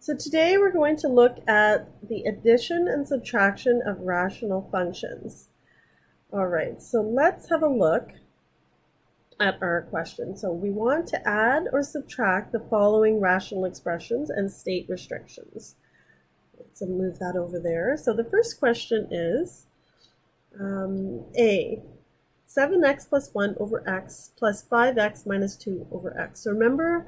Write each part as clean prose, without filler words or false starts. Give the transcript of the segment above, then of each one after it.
So today we're going to look at the addition and subtraction of rational functions. All right, so let's have a look at our question. So we want to add or subtract the following rational expressions and state restrictions. So move that over there. So the first question is A, 7x plus 1 over x plus 5x minus 2 over x. So remember,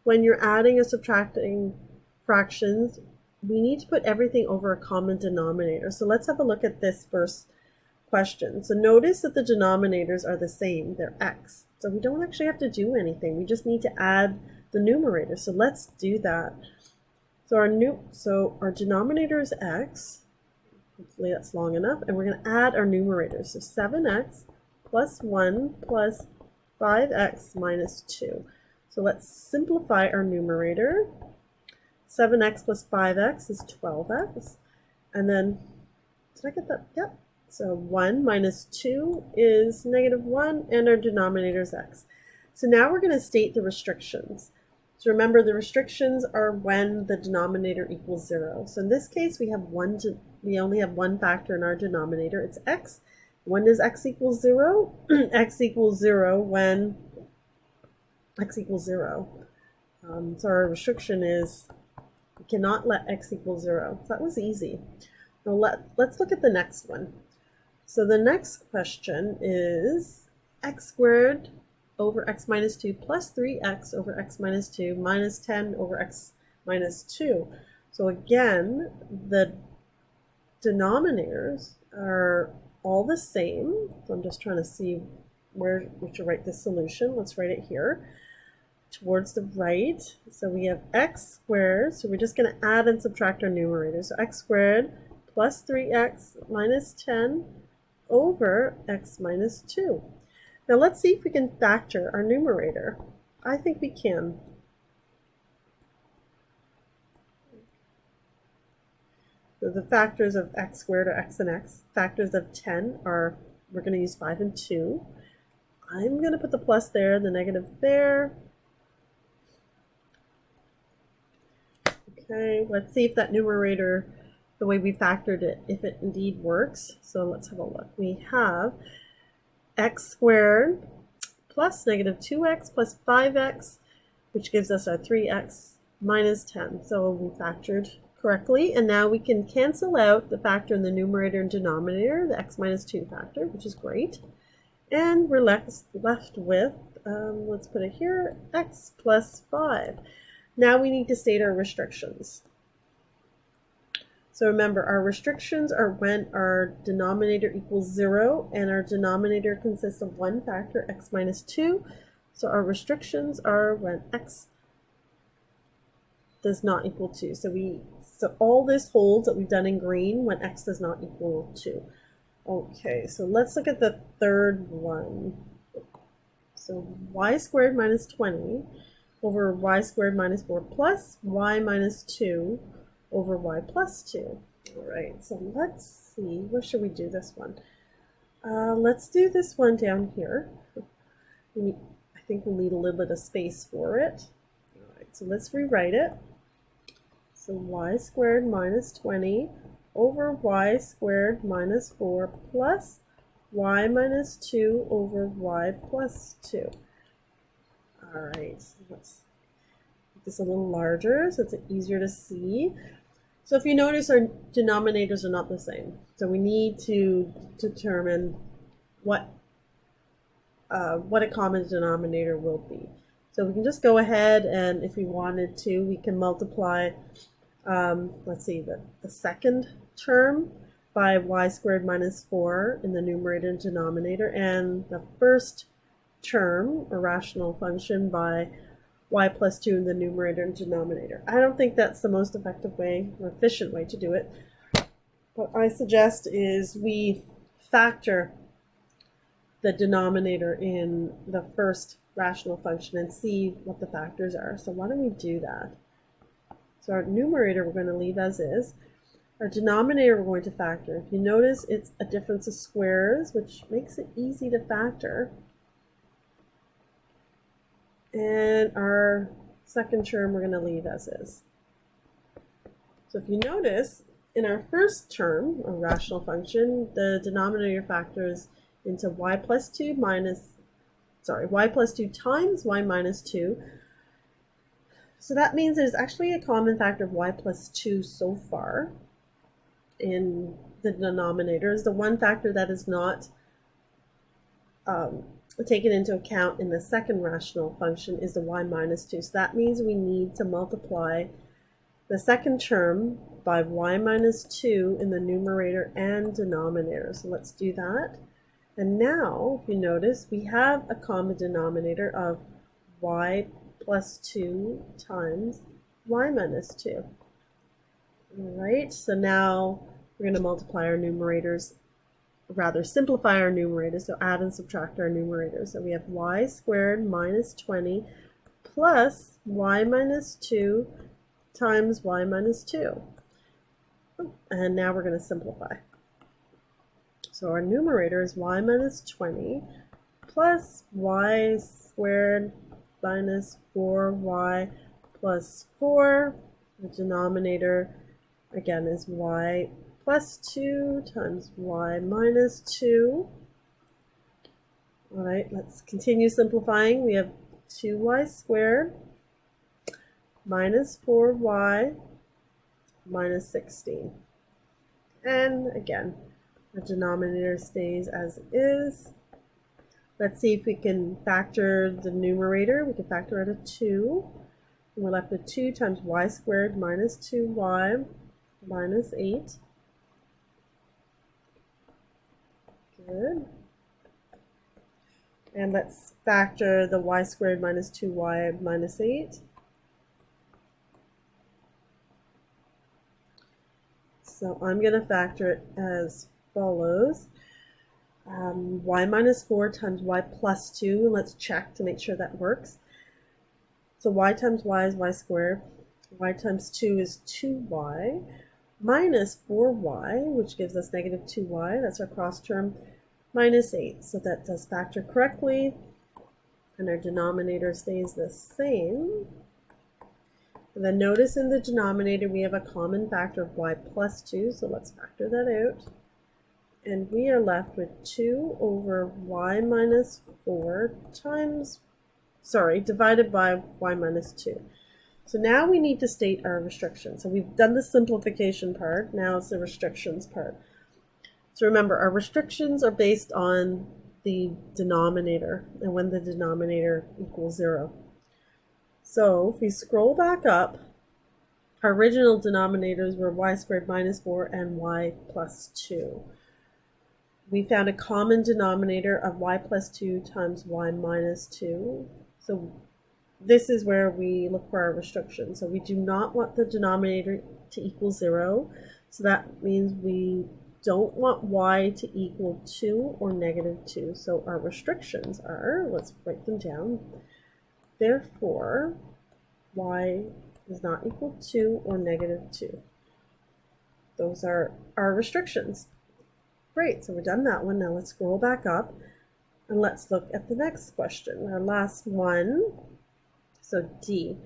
when you're adding or subtracting fractions, we need to put everything over a common denominator. So let's have a look at this first question. So notice that the denominators are the same. They're x. So we don't actually have to do anything. We just need to add the numerator. So let's do that. So our denominator is x. Hopefully that's long enough. And we're going to add our numerator. So 7x plus 1 plus 5x minus 2. So let's simplify our numerator. 7x plus 5x is 12x. And then, did I get that? Yep. So 1 minus 2 is negative 1, and our denominator is x. So now we're going to state the restrictions. So remember, the restrictions are when the denominator equals 0. So in this case, we only have one factor in our denominator. It's x. When does x equal 0? X equals 0 when x equals 0. So our restriction is we cannot let x equal 0. So that was easy. Now let's look at the next one. So the next question is x squared over x minus 2 plus 3x over x minus 2 minus 10 over x minus 2. So again, the denominators are all the same. So I'm just trying to see where we should write the solution. Let's write it here towards the right. So we have x squared. So we're just going to add and subtract our numerator. So x squared plus 3x minus 10 over x minus 2. Now let's see if we can factor our numerator. I think we can. So the factors of x squared are x and x. Factors of 10 are, we're going to use 5 and 2. I'm going to put the plus there, the negative there. Okay, let's see if that numerator, the way we factored it, if it indeed works. So let's have a look. We have x squared plus negative 2x plus 5x, which gives us our 3x minus 10. So we factored correctly, and now we can cancel out the factor in the numerator and denominator, the x minus 2 factor, which is great. And we're left with, let's put it here, x plus 5. Now we need to state our restrictions. So remember, our restrictions are when our denominator equals 0 and our denominator consists of one factor, x minus 2. So our restrictions are when x does not equal 2. So all this holds that we've done in green when x does not equal 2. Okay, so let's look at the third one. So y squared minus 20 over y squared minus 4 plus y minus 2 over y plus 2. All right, so let's see, where should we do this one? Let's do this one down here. I think we'll need a little bit of space for it. All right, so let's rewrite it. So y squared minus 20 over y squared minus 4 plus y minus 2 over y plus 2. All right, so let's make this a little larger so it's easier to see. So if you notice, our denominators are not the same. So we need to determine what a common denominator will be. So we can just go ahead, and if we wanted to, we can multiply, let's see, the second term by y squared minus 4 in the numerator and denominator, and the first term, a rational function, by y plus 2 in the numerator and denominator. I don't think that's the most effective way or efficient way to do it. What I suggest is we factor the denominator in the first rational function and see what the factors are. So why don't we do that? So our numerator we're going to leave as is. Our denominator we're going to factor. If you notice, it's a difference of squares, which makes it easy to factor. And our second term we're going to leave as is. So if you notice, in our first term, a rational function, the denominator factors into y plus 2 times y minus 2. So that means there's actually a common factor of y plus 2 so far in the denominators. The one factor that is not taken into account in the second rational function is the y minus 2. So that means we need to multiply the second term by y minus 2 in the numerator and denominator. So let's do that. And now, if you notice, we have a common denominator of y plus 2 times y minus 2. All right, so now we're going to multiply our numerators, rather simplify our numerators, so add and subtract our numerators. So we have y squared minus 20 plus y minus 2 times y minus 2. And now we're going to simplify. So our numerator is y minus 20 plus y squared minus 4y plus 4. The denominator, again, is y plus 2 times y minus 2. All right, let's continue simplifying. We have 2y squared minus 4y minus 16. And again, the denominator stays as is. Let's see if we can factor the numerator. We can factor out a 2. And we're left with 2 times y squared minus 2y minus 8. Good. And let's factor the y squared minus 2y minus 8. So I'm going to factor it as follows. Y minus 4 times y plus 2. Let's check to make sure that works. So y times y is y squared. Y times 2 is 2y. Minus 4y, which gives us negative 2y. That's our cross term. Minus 8. So that does factor correctly. And our denominator stays the same. And then notice in the denominator we have a common factor of y plus 2. So let's factor that out. And we are left with 2 over y minus 4 divided by y minus 2. So now we need to state our restrictions. So we've done the simplification part, now it's the restrictions part. So remember, our restrictions are based on the denominator and when the denominator equals 0. So if we scroll back up, our original denominators were y squared minus 4 and y plus 2. We found a common denominator of y plus 2 times y minus 2. So this is where we look for our restriction. So we do not want the denominator to equal 0. So that means we don't want y to equal 2 or negative 2. So our restrictions are, let's write them down. Therefore, y is not equal to 2 or negative 2. Those are our restrictions. Great, so we're done that one. Now let's scroll back up and let's look at the next question, our last one. So D.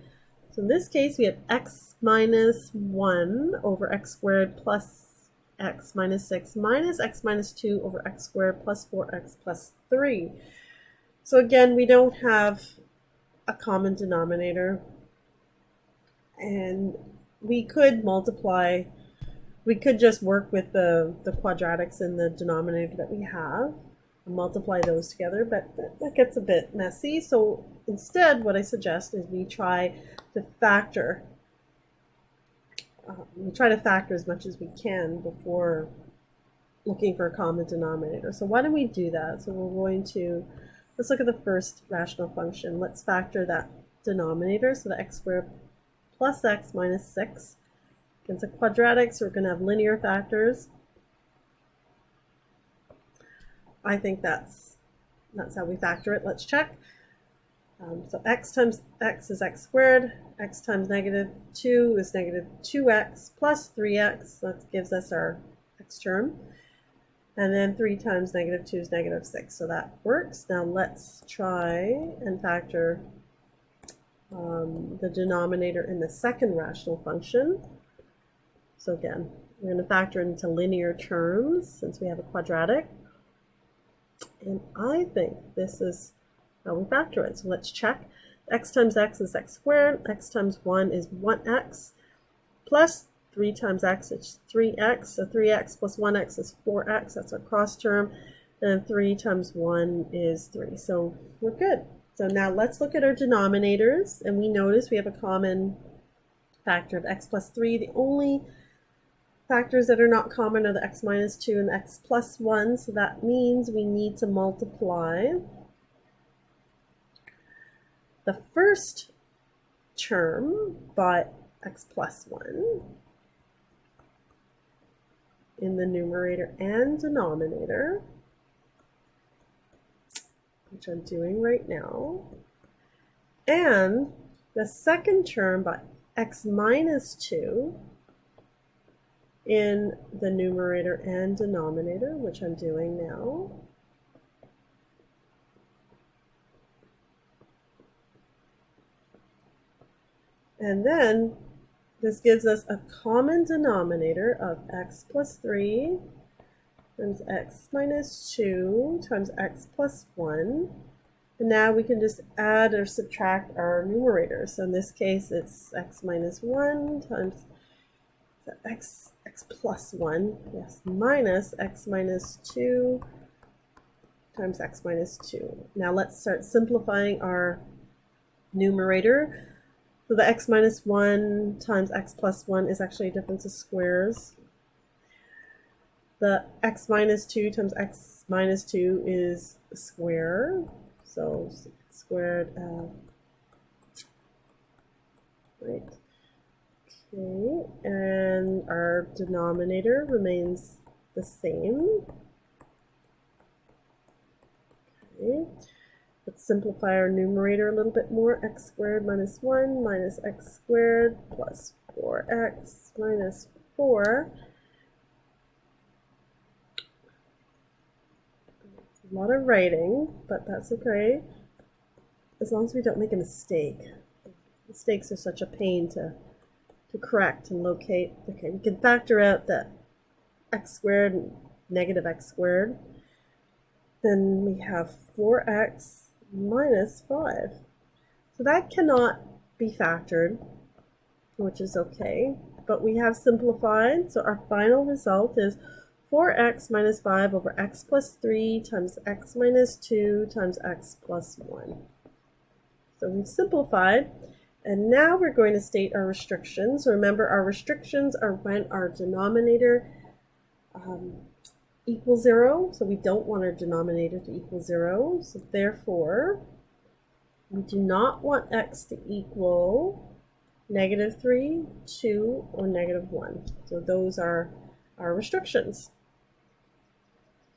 So in this case, we have x minus 1 over x squared plus x minus 6 minus x minus 2 over x squared plus 4x plus 3. So again, we don't have a common denominator. And we could multiply, we could just work with the quadratics in the denominator that we have and multiply those together, but that gets a bit messy. So instead, what I suggest is we try to factor. We try to factor as much as we can before looking for a common denominator. So why don't we do that? So we're going to, let's look at the first rational function. Let's factor that denominator, so the x squared plus x minus 6. It's a quadratic, so we're going to have linear factors. I think that's how we factor it. Let's check. So x times x is x squared. X times negative 2 is negative 2x plus 3x. That gives us our x term. And then 3 times negative 2 is negative 6. So that works. Now let's try and factor the denominator in the second rational function. So again, we're going to factor into linear terms since we have a quadratic. And I think this is how we factor it. So let's check. X times x is x squared. X times 1 is 1x. Plus 3 times x is 3x. So 3x plus 1x is 4x. That's our cross term. And 3 times 1 is 3. So we're good. So now let's look at our denominators. And we notice we have a common factor of x plus 3. The only factors that are not common are the x minus 2 and the x plus 1. So that means we need to multiply the first term by x plus 1 in the numerator and denominator, which I'm doing right now, and the second term by x minus 2 in the numerator and denominator, which I'm doing now. And then this gives us a common denominator of x plus 3 times x minus 2 times x plus 1. And now we can just add or subtract our numerators. So in this case, it's x minus 1 times x plus 1, yes, minus x minus 2 times x minus 2. Now let's start simplifying our numerator. So the x minus 1 times x plus 1 is actually a difference of squares. The x minus 2 times x minus 2 is a square. So squared, right. Okay, and our denominator remains the same. Okay. Let's simplify our numerator a little bit more. X squared minus 1 minus x squared plus 4x minus 4. A lot of writing, but that's okay, as long as we don't make a mistake. Mistakes are such a pain to correct and locate. Okay, we can factor out that x squared and negative x squared. Then we have 4x minus 5. So that cannot be factored, which is okay, but we have simplified. So our final result is 4x minus 5 over x plus 3 times x minus 2 times x plus 1. So we've simplified, and now we're going to state our restrictions. So remember, our restrictions are when our denominator equals 0. So we don't want our denominator to equal 0. So therefore, we do not want x to equal -3, 2, or -1. So those are our restrictions.